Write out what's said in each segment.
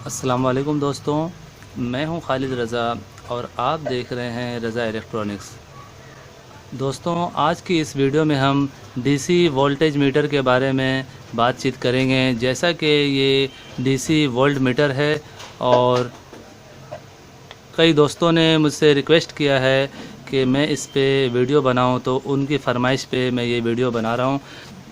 अस्सलाम वालेकुम दोस्तों, मैं हूं खालिद रज़ा और आप देख रहे हैं रज़ा इलेक्ट्रॉनिक्स। दोस्तों, आज की इस वीडियो में हम डीसी वोल्टेज मीटर के बारे में बातचीत करेंगे। जैसा कि ये डीसी वोल्ट मीटर है और कई दोस्तों ने मुझसे रिक्वेस्ट किया है कि मैं इस पे वीडियो बनाऊं, तो उनकी फरमाइश पे मैं ये वीडियो बना रहा हूं।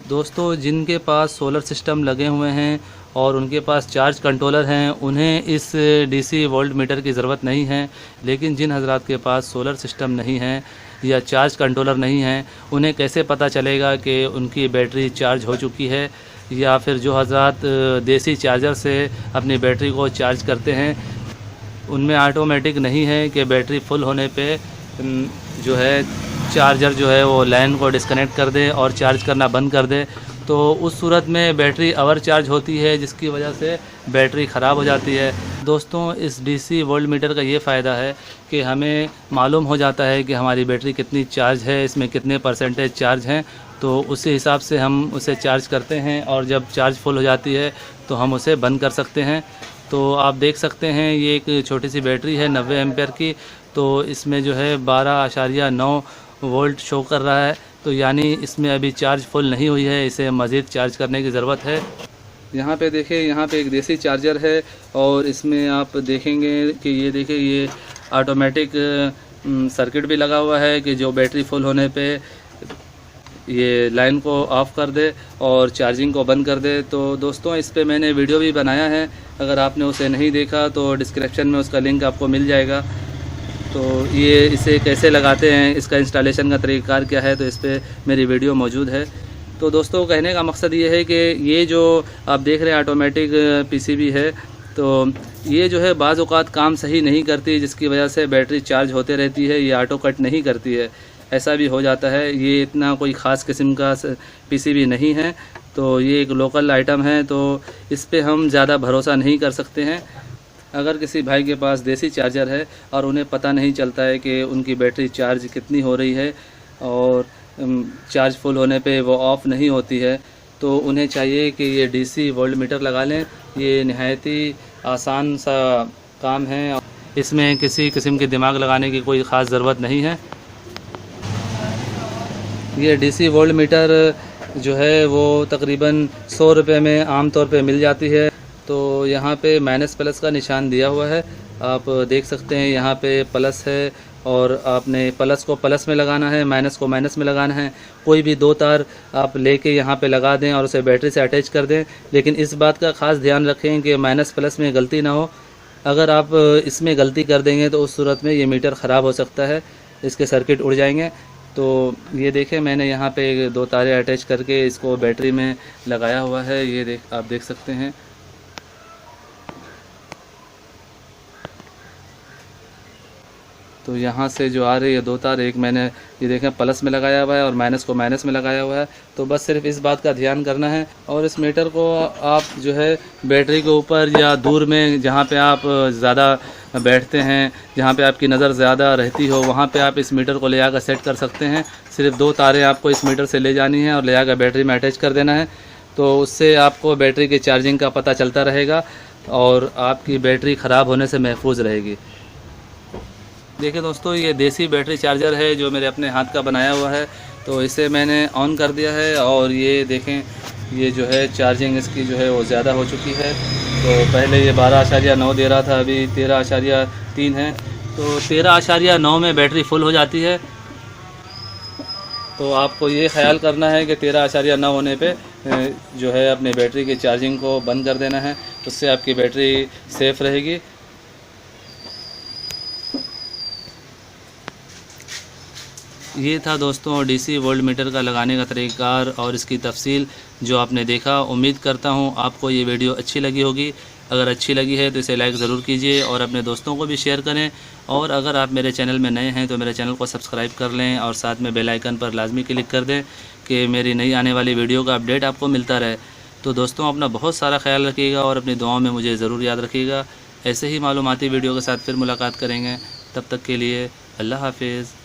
दोस्तों, जिनके पास सोलर सिस्टम लगे हुए हैं और उनके पास चार्ज कंट्रोलर हैं, उन्हें इस डीसी वोल्ट मीटर की ज़रूरत नहीं है। लेकिन जिन हज़रात के पास सोलर सिस्टम नहीं है या चार्ज कंट्रोलर नहीं है, उन्हें कैसे पता चलेगा कि उनकी बैटरी चार्ज हो चुकी है, या फिर जो हज़रात देसी चार्जर से अपनी बैटरी को चार्ज करते हैं, उनमें ऑटोमेटिक नहीं है कि बैटरी फुल होने पे जो है चार्जर जो है वो लाइन को डिस्कनेक्ट कर दे और चार्ज करना बंद कर दे। तो उस सूरत में बैटरी ओवर चार्ज होती है, जिसकी वजह से बैटरी ख़राब हो जाती है। दोस्तों, इस डीसी वोल्ट मीटर का ये फ़ायदा है कि हमें मालूम हो जाता है कि हमारी बैटरी कितनी चार्ज है, इसमें कितने परसेंटेज चार्ज हैं। तो उसी हिसाब से हम उसे चार्ज करते हैं और जब चार्ज फुल हो जाती है तो हम उसे बंद कर सकते हैं। तो आप देख सकते हैं, ये एक छोटी सी बैटरी है 90 एम्पेयर की। तो इसमें जो है 12.9 वोल्ट शो कर रहा है। तो यानी इसमें अभी चार्ज फुल नहीं हुई है, इसे मज़ीद चार्ज करने की ज़रूरत है। यहाँ पे देखिए, यहाँ पे एक देसी चार्जर है और इसमें आप देखेंगे कि ये देखिए, ये ऑटोमेटिक सर्किट भी लगा हुआ है कि जो बैटरी फुल होने पे ये लाइन को ऑफ़ कर दे और चार्जिंग को बंद कर दे। तो दोस्तों, इस पे मैंने वीडियो भी बनाया है, अगर आपने उसे नहीं देखा तो डिस्क्रिप्शन में उसका लिंक आपको मिल जाएगा। तो ये इसे कैसे लगाते हैं, इसका इंस्टॉलेशन का तरीक़ाकार क्या है, तो इस पर मेरी वीडियो मौजूद है। तो दोस्तों, कहने का मकसद ये है कि ये जो आप देख रहे हैं ऑटोमेटिक पीसीबी है, तो ये जो है बाज़ औक़ात काम सही नहीं करती, जिसकी वजह से बैटरी चार्ज होते रहती है, ये ऑटो कट नहीं करती है। ऐसा भी हो जाता है। ये इतना कोई ख़ास किस्म का पीसीबी नहीं है, तो ये एक लोकल आइटम है, तो इस पर हम ज़्यादा भरोसा नहीं कर सकते हैं। अगर किसी भाई के पास देसी चार्जर है और उन्हें पता नहीं चलता है कि उनकी बैटरी चार्ज कितनी हो रही है और चार्ज फुल होने पे वो ऑफ़ नहीं होती है, तो उन्हें चाहिए कि ये डीसी वोल्ट मीटर लगा लें। ये नहायत ही आसान सा काम है, इसमें किसी किस्म के दिमाग लगाने की कोई ख़ास ज़रूरत नहीं है। ये डीसी वोल्ट मीटर जो है वो तकरीबन 100 रुपये में आम तौर पे मिल जाती है। तो यहाँ पे माइनस प्लस का निशान दिया हुआ है, आप देख सकते हैं। यहाँ पे प्लस है और आपने प्लस को प्लस में लगाना है, माइनस को माइनस में लगाना है। कोई भी दो तार आप लेके यहाँ पे लगा दें और उसे बैटरी से अटैच कर दें, लेकिन इस बात का ख़ास ध्यान रखें कि माइनस प्लस में गलती ना हो। अगर आप इसमें गलती कर देंगे तो उस सूरत में ये मीटर ख़राब हो सकता है, इसके सर्किट उड़ जाएंगे। तो ये देखें, मैंने यहाँ पे दो तारे अटैच करके इसको बैटरी में लगाया हुआ है, ये आप देख सकते हैं। तो यहाँ से जो आ रही है दो तार, एक मैंने ये देखें प्लस में लगाया हुआ है और माइनस को माइनस में लगाया हुआ है। तो बस सिर्फ इस बात का ध्यान करना है। और इस मीटर को आप जो है बैटरी के ऊपर या दूर में जहाँ पे आप ज़्यादा बैठते हैं, जहाँ पे आपकी नज़र ज़्यादा रहती हो, वहाँ पे आप इस मीटर को ले आकर सेट कर सकते हैं। सिर्फ दो तारें आपको इस मीटर से ले जानी है और ले आकर बैटरी में अटैच कर देना है। तो उससे आपको बैटरी की चार्जिंग का पता चलता रहेगा और आपकी बैटरी ख़राब होने से महफूज रहेगी। देखिए दोस्तों, ये देसी बैटरी चार्जर है जो मेरे अपने हाथ का बनाया हुआ है। तो इसे मैंने ऑन कर दिया है और ये देखें, ये जो है चार्जिंग इसकी जो है वो ज़्यादा हो चुकी है। तो पहले ये 12.9 दे रहा था, अभी 13.3 है। तो 13.9 में बैटरी फुल हो जाती है। तो आपको ये ख्याल करना है कि 13.9 होने पे जो है अपनी बैटरी की चार्जिंग को बंद कर देना है, उससे आपकी बैटरी सेफ़ रहेगी। ये था दोस्तों डीसी वोल्ट मीटर का लगाने का तरीक़ाकार और इसकी तफसील जो आपने देखा। उम्मीद करता हूँ आपको ये वीडियो अच्छी लगी होगी। अगर अच्छी लगी है तो इसे लाइक ज़रूर कीजिए और अपने दोस्तों को भी शेयर करें। और अगर आप मेरे चैनल में नए हैं तो मेरे चैनल को सब्सक्राइब कर लें और साथ में बेल आइकन पर लाजमी क्लिक कर दें कि मेरी नई आने वाली वीडियो का अपडेट आपको मिलता रहे। तो दोस्तों, अपना बहुत सारा ख्याल रखिएगा और अपनी दुआओं में मुझे ज़रूर याद रखिएगा। ऐसे ही मालूमाती वीडियो के साथ फिर मुलाकात करेंगे। तब तक के लिए अल्लाह हाफिज़।